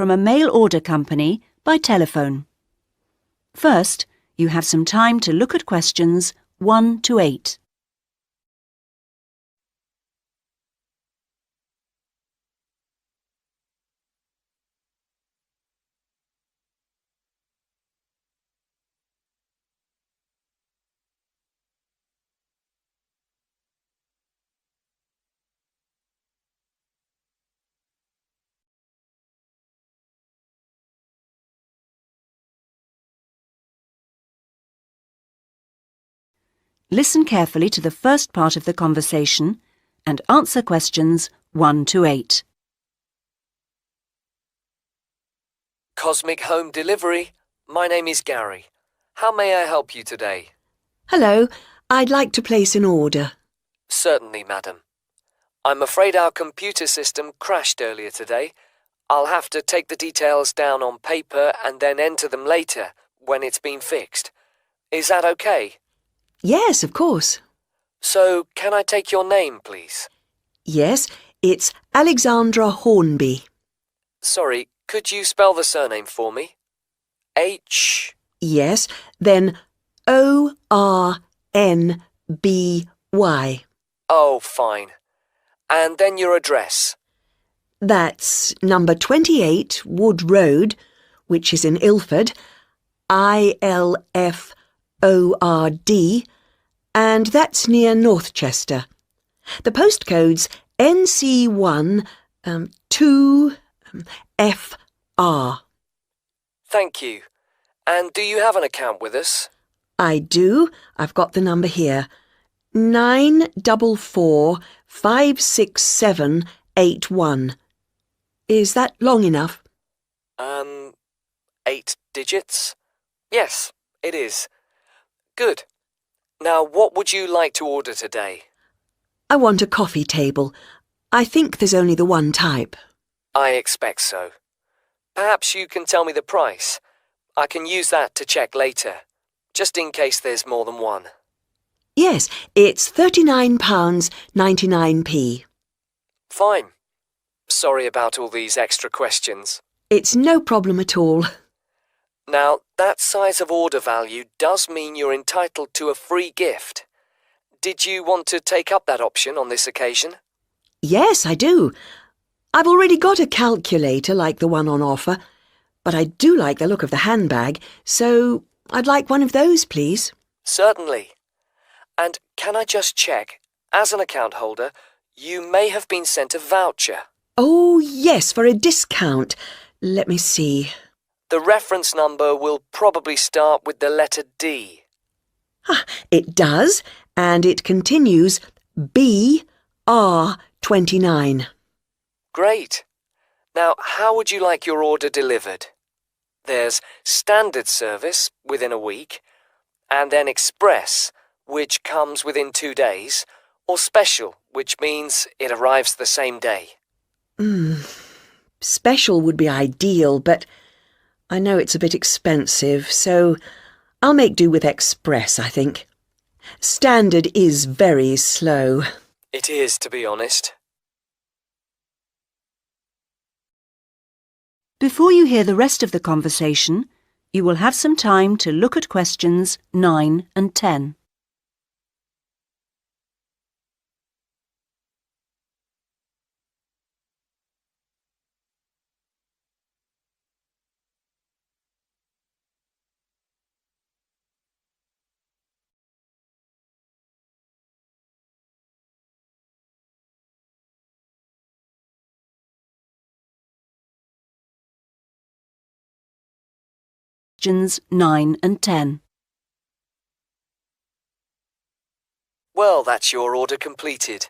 from a mail order company by telephone. First, you have some time to look at questions 1 to 8. Listen carefully to the first part of the conversation and answer questions 1 to 8. Cosmic Home Delivery. My name is Gary. How may I help you today? Hello, I'd like to place an order. Certainly, madam. I'm afraid our computer system crashed earlier today. I'll have to take the details down on paper and then enter them later when it's been fixed. Is that okay? Yes, of course. So, can I take your name, please? Yes, it's Alexandra Hornby. Sorry, could you spell the surname for me? H... Yes, then O-R-N-B-Y. Oh, fine. And then your address. That's number 28 Wood Road, which is in Ilford, ILFORD, and that's near Northchester. The postcode's NC1 2FR. Thank you. And do you have an account with us? I do. I've got the number here. 944567881. Is that long enough? 8 digits? Yes, it is. Good. Now, what would you like to order today? I want a coffee table. I think there's only the one type. I expect so. Perhaps you can tell me the price. I can use that to check later, just in case there's more than one. Yes, it's £39.99p. Fine. Sorry about all these extra questions. It's no problem at all. Now, that size of order value does mean you're entitled to a free gift. Did you want to take up that option on this occasion? Yes, I do. I've already got a calculator like the one on offer, but I do like the look of the handbag, so I'd like one of those, please. Certainly. And can I just check, as an account holder, you may have been sent a voucher. Oh, yes, for a discount. Let me see. The reference number will probably start with the letter D. It does, and it continues BR29. Great. Now, how would you like your order delivered? There's standard service within a week, and then express, which comes within 2 days, or special, which means it arrives the same day. Special would be ideal, but I know it's a bit expensive, so I'll make do with express, I think. Standard is very slow. It is, to be honest. Before you hear the rest of the conversation, you will have some time to look at questions 9 and 10. Questions 9 and 10. Well, that's your order completed.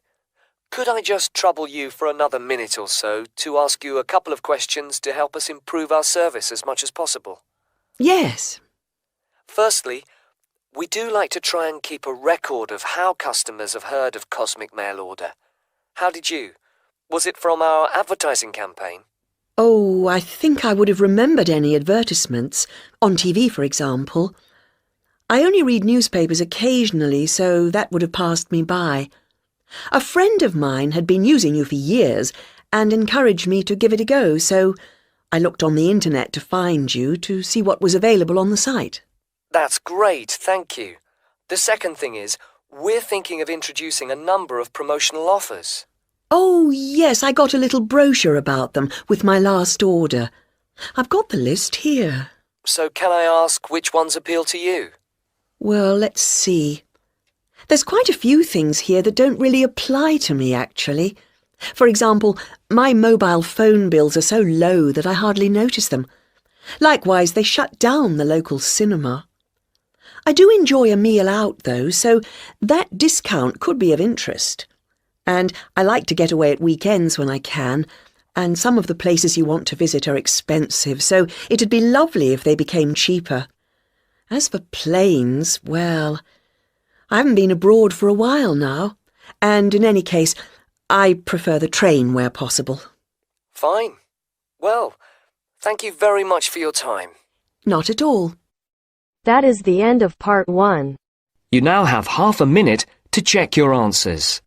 Could I just trouble you for another minute or so to ask you a couple of questions to help us improve our service as much as possible? Yes. Firstly, we do like to try and keep a record of how customers have heard of Cosmic Mail Order. How did you? Was it from our advertising campaign? Oh, I think I would have remembered any advertisements, on TV, for example. I only read newspapers occasionally, so that would have passed me by. A friend of mine had been using you for years and encouraged me to give it a go, so I looked on the internet to find you to see what was available on the site. That's great, thank you. The second thing is, we're thinking of introducing a number of promotional offers. Oh, yes, I got a little brochure about them with my last order. I've got the list here. So can I ask which ones appeal to you? Well, let's see. There's quite a few things here that don't really apply to me, actually. For example, my mobile phone bills are so low that I hardly notice them. Likewise, they shut down the local cinema. I do enjoy a meal out, though, so that discount could be of interest. And I like to get away at weekends when I can, and some of the places you want to visit are expensive, so it'd be lovely if they became cheaper. As for planes, well, I haven't been abroad for a while now, and in any case, I prefer the train where possible. Fine. Well, thank you very much for your time. Not at all. That is the end of part 1. You now have half a minute to check your answers.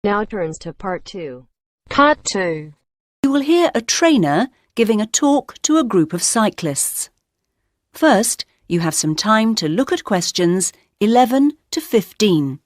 Now turns to part 2. Part 2. You will hear a trainer giving a talk to a group of cyclists. First, you have some time to look at questions 11 to 15.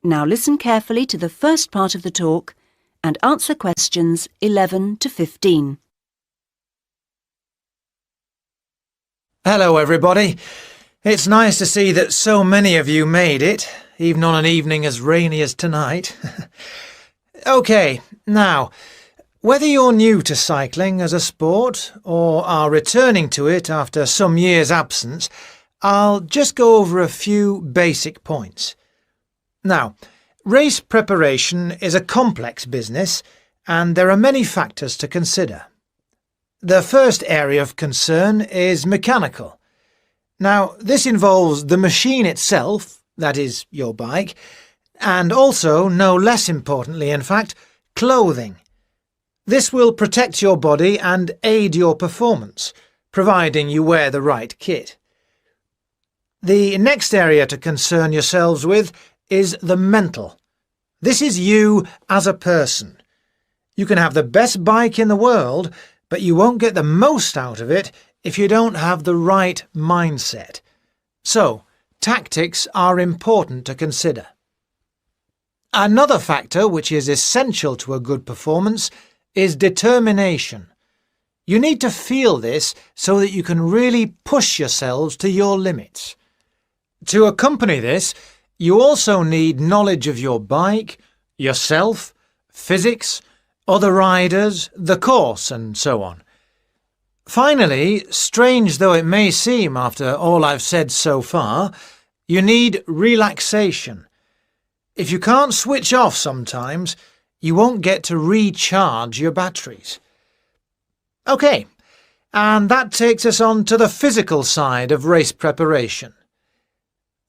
Now listen carefully to the first part of the talk and answer questions 11 to 15. Hello everybody. It's nice to see that so many of you made it, even on an evening as rainy as tonight. OK, now, whether you're new to cycling as a sport or are returning to it after some years' absence, I'll just go over a few basic points. Now, race preparation is a complex business and there are many factors to consider. The first area of concern is mechanical. Now, this involves the machine itself, that is, your bike, and also, no less importantly in fact, clothing. This will protect your body and aid your performance, providing you wear the right kit. The next area to concern yourselves with is the mental. This is you as a person. You can have the best bike in the world, but you won't get the most out of it if you don't have the right mindset. So, tactics are important to consider. Another factor which is essential to a good performance is determination. You need to feel this so that you can really push yourselves to your limits. To accompany this, you also need knowledge of your bike, yourself, physics, other riders, the course, and so on. Finally, strange though it may seem after all I've said so far, you need relaxation. If you can't switch off sometimes, you won't get to recharge your batteries. OK, and that takes us on to the physical side of race preparation.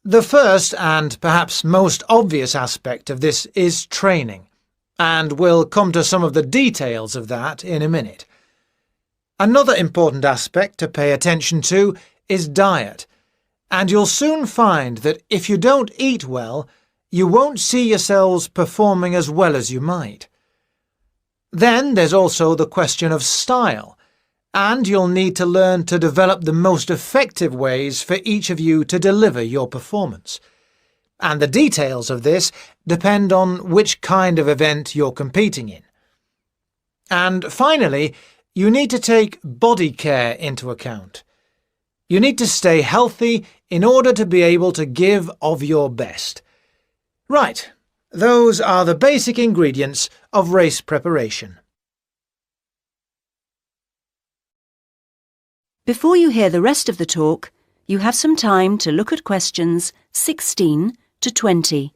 The first and perhaps most obvious aspect of this is training, and we'll come to some of the details of that in a minute. Another important aspect to pay attention to is diet, and you'll soon find that if you don't eat well, you won't see yourselves performing as well as you might. Then there's also the question of style, and you'll need to learn to develop the most effective ways for each of you to deliver your performance. and the details of this depend on which kind of event you're competing in. And finally, you need to take body care into account. You need to stay healthy in order to be able to give of your best. Right, those are the basic ingredients of race preparation. Before you hear the rest of the talk, you have some time to look at questions 16 to 20.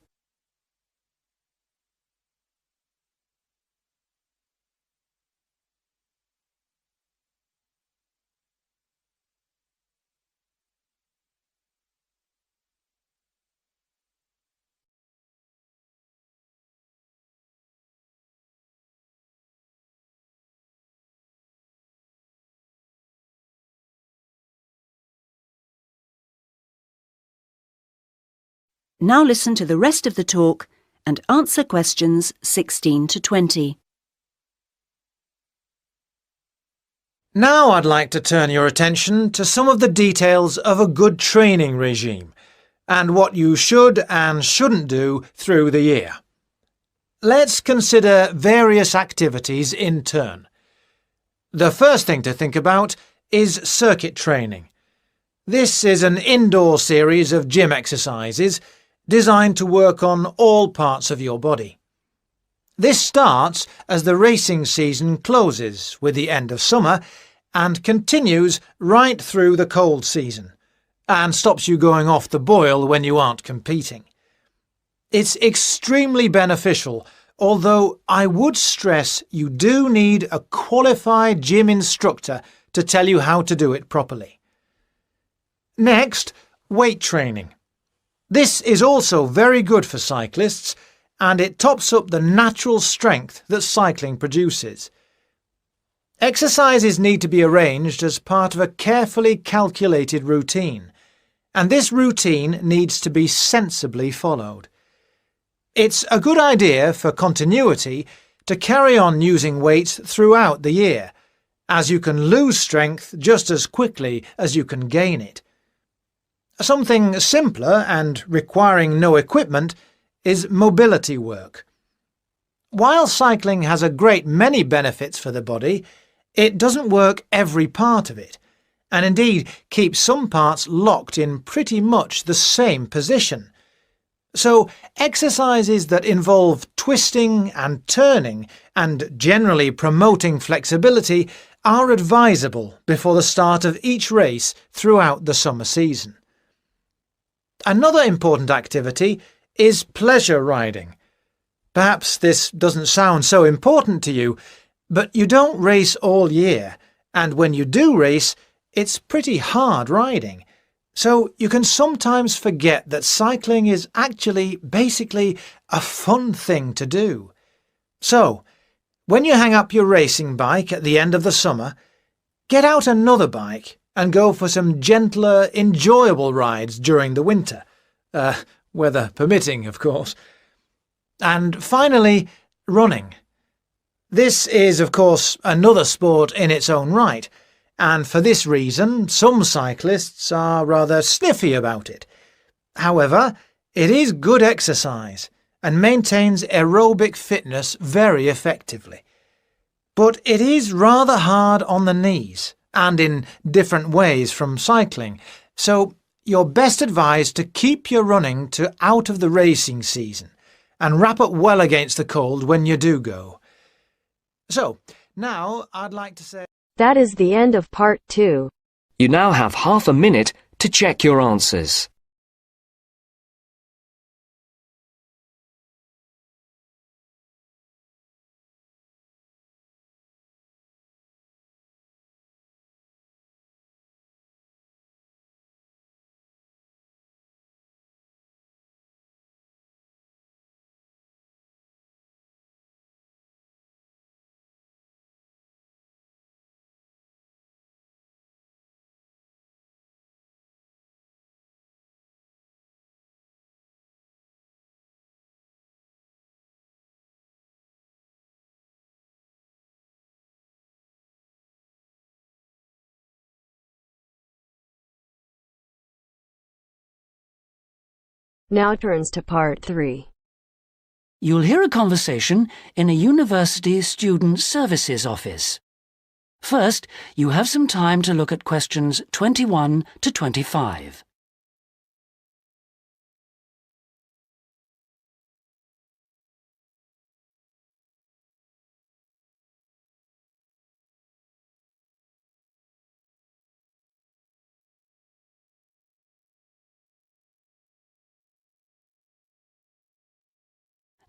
Now listen to the rest of the talk and answer questions 16 to 20. Now I'd like to turn your attention to some of the details of a good training regime and what you should and shouldn't do through the year. Let's consider various activities in turn. The first thing to think about is circuit training. This is an indoor series of gym exercises designed to work on all parts of your body. This starts as the racing season closes with the end of summer and continues right through the cold season, and stops you going off the boil when you aren't competing. It's extremely beneficial, although I would stress you do need a qualified gym instructor to tell you how to do it properly. Next, weight training. This is also very good for cyclists, and it tops up the natural strength that cycling produces. Exercises need to be arranged as part of a carefully calculated routine, and this routine needs to be sensibly followed. It's a good idea for continuity to carry on using weights throughout the year, as you can lose strength just as quickly as you can gain it. Something simpler and requiring no equipment is mobility work. While cycling has a great many benefits for the body, it doesn't work every part of it, and indeed keeps some parts locked in pretty much the same position. So exercises that involve twisting and turning and generally promoting flexibility are advisable before the start of each race throughout the summer season. Another important activity is pleasure riding. Perhaps this doesn't sound so important to you, but you don't race all year, and when you do race, it's pretty hard riding. So you can sometimes forget that cycling is actually basically a fun thing to do. So, when you hang up your racing bike at the end of the summer, get out another bike and go for some gentler, enjoyable rides during the winter. Weather permitting, of course. And finally, running. This is, of course, another sport in its own right, and for this reason some cyclists are rather sniffy about it. However, it is good exercise and maintains aerobic fitness very effectively. But it is rather hard on the knees, and in different ways from cycling, so you're best advised to keep your running to out of the racing season, and wrap up well against the cold when you do go. So, now I'd like to say... That is the end of part 2. You now have half a minute to check your answers. Now turns to Part 3. You'll hear a conversation in a university student services office. First, you have some time to look at questions 21 to 25.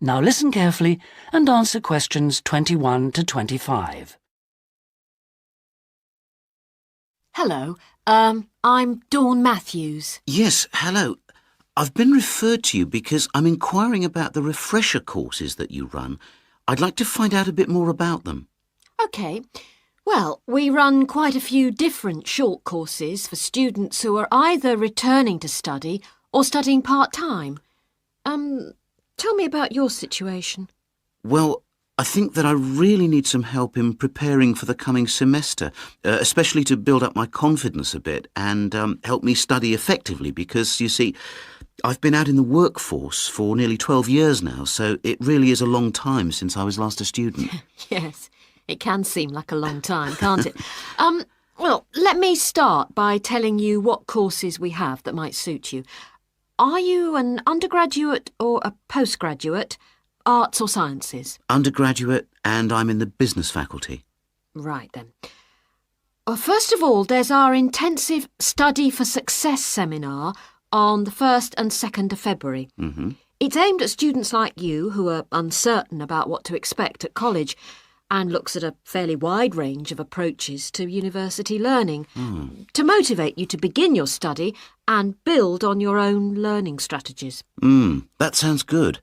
Now listen carefully and answer questions 21 to 25. Hello, I'm Dawn Matthews. Yes, hello. I've been referred to you because I'm inquiring about the refresher courses that you run. I'd like to find out a bit more about them. OK. Well, we run quite a few different short courses for students who are either returning to study or studying part-time. Tell me about your situation. Well, I think that I really need some help in preparing for the coming semester, especially to build up my confidence a bit and help me study effectively because, you see, I've been out in the workforce for nearly 12 years now, so it really is a long time since I was last a student. Yes, it can seem like a long time, can't it? Well, let me start by telling you what courses we have that might suit you. Are you an undergraduate or a postgraduate, arts or sciences? Undergraduate, and I'm in the business faculty. Right then. Well, first of all, there's our intensive Study for Success seminar on the 1st and 2nd of February. Mm-hmm. It's aimed at students like you who are uncertain about what to expect at college and looks at a fairly wide range of approaches to university learning to motivate you to begin your study and build on your own learning strategies. That sounds good.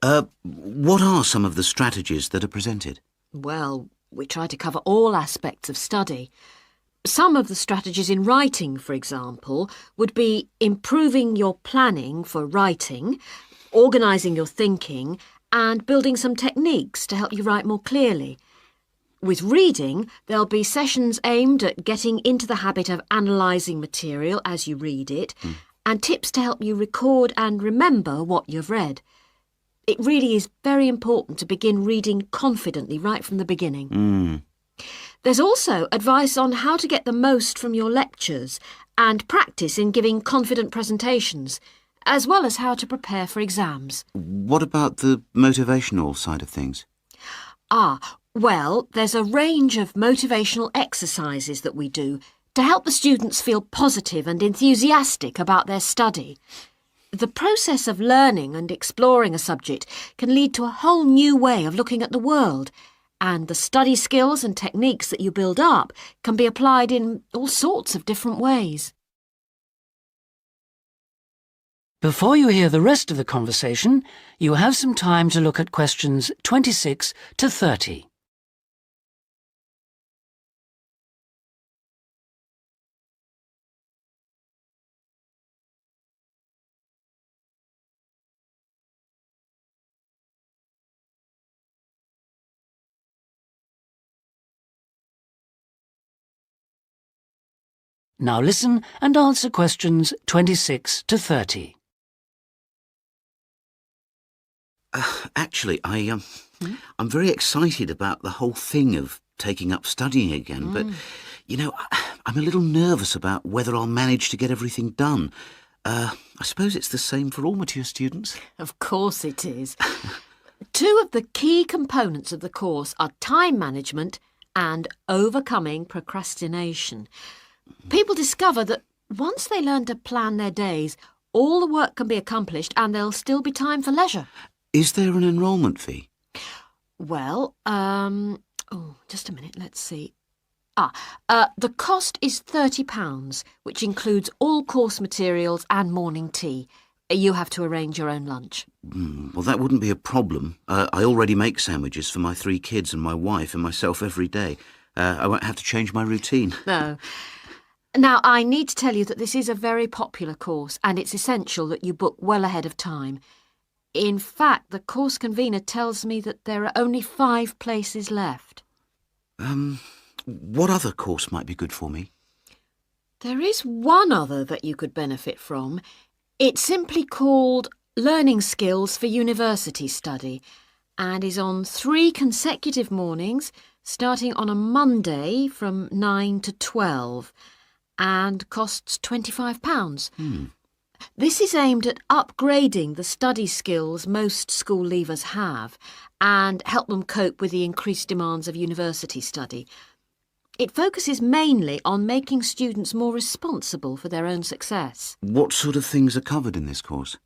What are some of the strategies that are presented? Well, we try to cover all aspects of study. Some of the strategies in writing, for example, would be improving your planning for writing, organising your thinking, and building some techniques to help you write more clearly. With reading, there'll be sessions aimed at getting into the habit of analysing material as you read it, and tips to help you record and remember what you've read. It really is very important to begin reading confidently right from the beginning. There's also advice on how to get the most from your lectures and practice in giving confident presentations, as well as how to prepare for exams. What about the motivational side of things? Well, there's a range of motivational exercises that we do to help the students feel positive and enthusiastic about their study. The process of learning and exploring a subject can lead to a whole new way of looking at the world, and the study skills and techniques that you build up can be applied in all sorts of different ways. Before you hear the rest of the conversation, you have some time to look at questions 26 to 30. Now listen and answer questions 26 to 30. Actually, I'm very excited about the whole thing of taking up studying again, but, you know, I'm a little nervous about whether I'll manage to get everything done. I suppose it's the same for all mature students. Of course it is. Two of the key components of the course are time management and overcoming procrastination. People discover that once they learn to plan their days, all the work can be accomplished and there'll still be time for leisure. Is there an enrolment fee? Well, just a minute, let's see. The cost is £30, which includes all course materials and morning tea. You have to arrange your own lunch. Well, that wouldn't be a problem. I already make sandwiches for my 3 kids and my wife and myself every day. I won't have to change my routine. No. Now, I need to tell you that this is a very popular course and it's essential that you book well ahead of time. In fact, the course convener tells me that there are only 5 places left. What other course might be good for me? There is one other that you could benefit from. It's simply called Learning Skills for University Study and is on 3 consecutive mornings starting on a Monday from 9 to 12 and costs £25. This is aimed at upgrading the study skills most school leavers have and help them cope with the increased demands of university study. It focuses mainly on making students more responsible for their own success. What sort of things are covered in this course?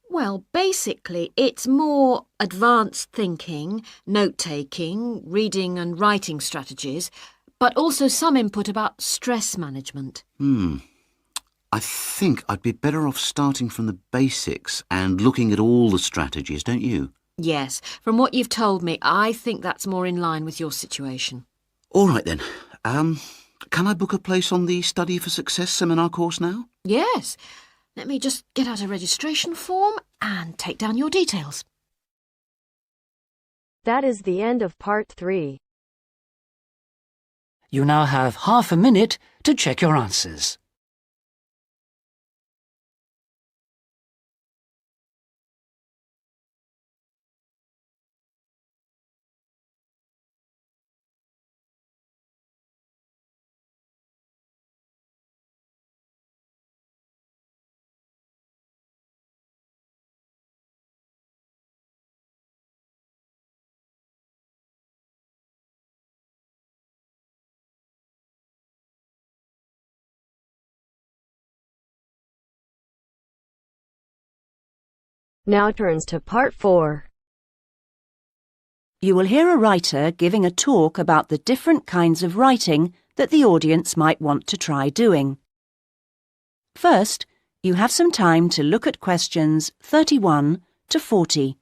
Well, basically, it's more advanced thinking, note-taking, reading and writing strategies, but also some input about stress management. I think I'd be better off starting from the basics and looking at all the strategies, don't you? Yes, from what you've told me, I think that's more in line with your situation. All right then. Can I book a place on the Study for Success seminar course now? Yes. Let me just get out a registration form and take down your details. That is the end of part 3. You now have half a minute to check your answers. Now turns to part 4. You will hear a writer giving a talk about the different kinds of writing that the audience might want to try doing. First, you have some time to look at questions 31 to 40.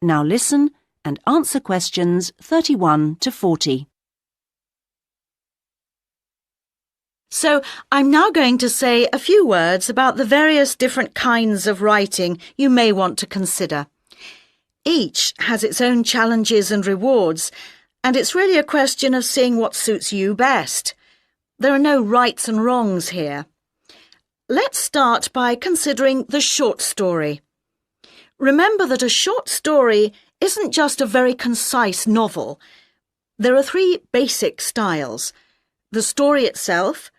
Now listen and answer questions 31 to 40. So, I'm now going to say a few words about the various different kinds of writing you may want to consider. Each has its own challenges and rewards, and it's really a question of seeing what suits you best. There are no rights and wrongs here. Let's start by considering the short story. Remember that a short story isn't just a very concise novel. There are 3 basic styles: the story itself,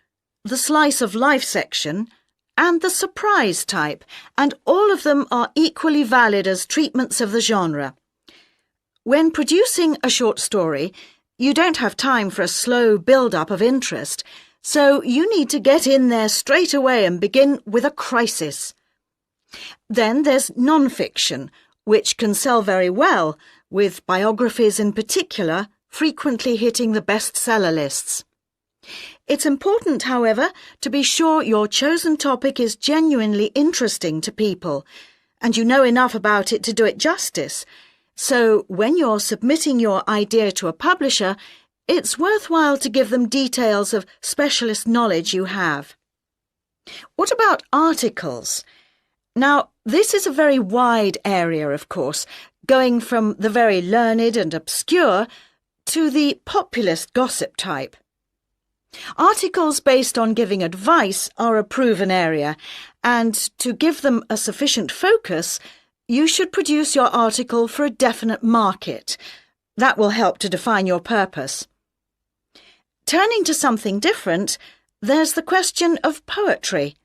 the slice of life section, and the surprise type, and all of them are equally valid as treatments of the genre. When producing a short story, you don't have time for a slow build-up of interest, so you need to get in there straight away and begin with a crisis. Then there's non-fiction, which can sell very well, with biographies in particular frequently hitting the bestseller lists. It's important, however, to be sure your chosen topic is genuinely interesting to people, and you know enough about it to do it justice. So when you're submitting your idea to a publisher, it's worthwhile to give them details of specialist knowledge you have. What about articles? Now, this is a very wide area, of course, going from the very learned and obscure to the populist gossip type. Articles based on giving advice are a proven area, and to give them a sufficient focus, you should produce your article for a definite market. That will help to define your purpose. Turning to something different, there's the question of poetry.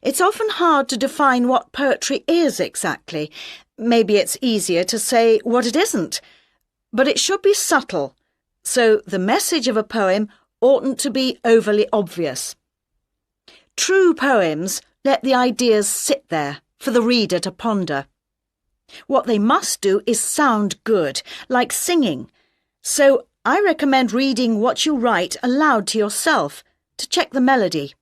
It's often hard to define what poetry is exactly. Maybe it's easier to say what it isn't. But it should be subtle, so the message of a poem oughtn't to be overly obvious. True poems let the ideas sit there for the reader to ponder. What they must do is sound good, like singing. So I recommend reading what you write aloud to yourself to check the melody.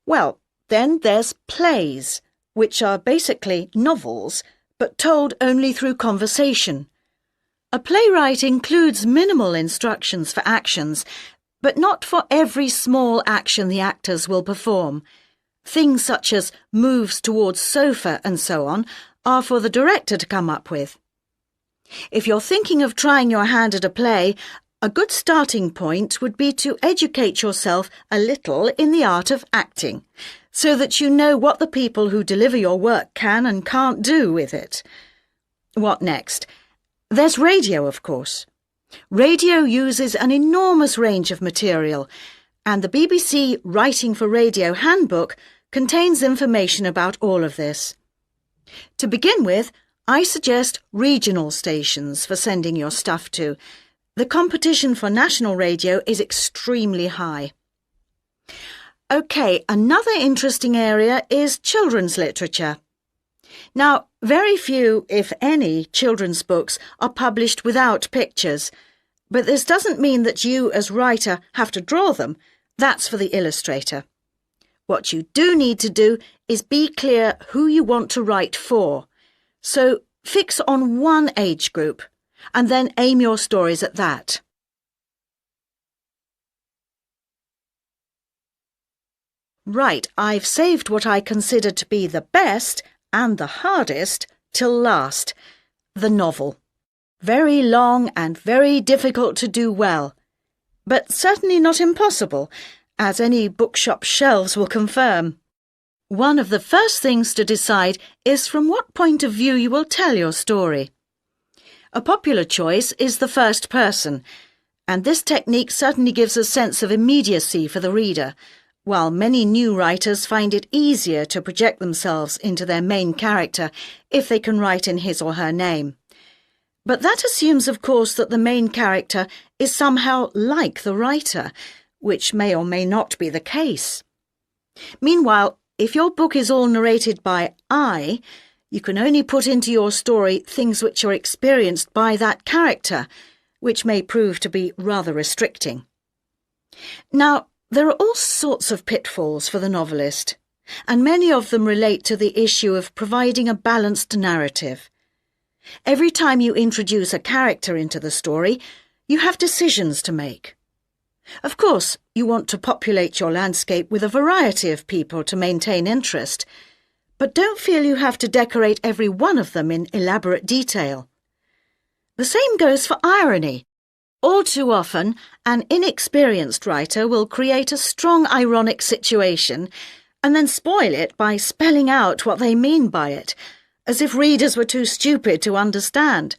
Well, then there's plays, which are basically novels, but told only through conversation. A playwright includes minimal instructions for actions, but not for every small action the actors will perform. Things such as moves towards sofa and so on are for the director to come up with. If you're thinking of trying your hand at a play, a good starting point would be to educate yourself a little in the art of acting, so that you know what the people who deliver your work can and can't do with it. What next? There's radio, of course. Radio uses an enormous range of material, and the BBC Writing for Radio Handbook contains information about all of this. To begin with, I suggest regional stations for sending your stuff to. The competition for national radio is extremely high. OK, another interesting area is children's literature. Now, very few, if any, children's books are published without pictures, but this doesn't mean that you, as writer, have to draw them. That's for the illustrator. What you do need to do is be clear who you want to write for. So fix on one age group, and then aim your stories at that. Right, I've saved what I consider to be the best and the hardest till last, the novel. Very long and very difficult to do well, but certainly not impossible, as any bookshop shelves will confirm. One of the first things to decide is from what point of view you will tell your story. A popular choice is the first person, and this technique certainly gives a sense of immediacy for the reader, while many new writers find it easier to project themselves into their main character if they can write in his or her name. But that assumes, of course, that the main character is somehow like the writer, which may or may not be the case. Meanwhile, if your book is all narrated by I, you can only put into your story things which are experienced by that character, which may prove to be rather restricting. Now, there are all sorts of pitfalls for the novelist, and many of them relate to the issue of providing a balanced narrative. Every time you introduce a character into the story, you have decisions to make. Of course, you want to populate your landscape with a variety of people to maintain interest, but don't feel you have to decorate every one of them in elaborate detail. The same goes for irony. All too often, an inexperienced writer will create a strong ironic situation and then spoil it by spelling out what they mean by it, as if readers were too stupid to understand.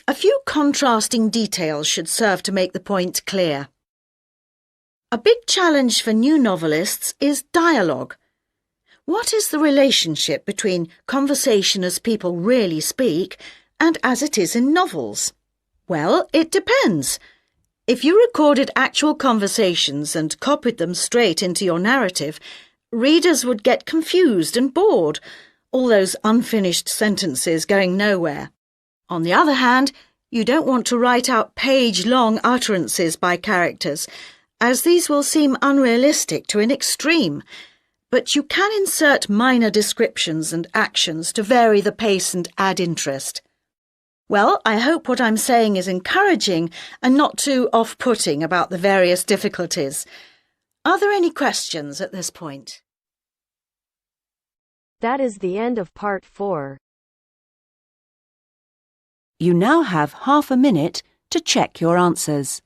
A few contrasting details should serve to make the point clear. A big challenge for new novelists is dialogue. What is the relationship between conversation as people really speak and as it is in novels? Well, it depends. If you recorded actual conversations and copied them straight into your narrative, readers would get confused and bored, all those unfinished sentences going nowhere. On the other hand, you don't want to write out page-long utterances by characters, as these will seem unrealistic to an extreme, but you can insert minor descriptions and actions to vary the pace and add interest. Well, I hope what I'm saying is encouraging and not too off-putting about the various difficulties. Are there any questions at this point? That is the end of part 4. You now have half a minute to check your answers.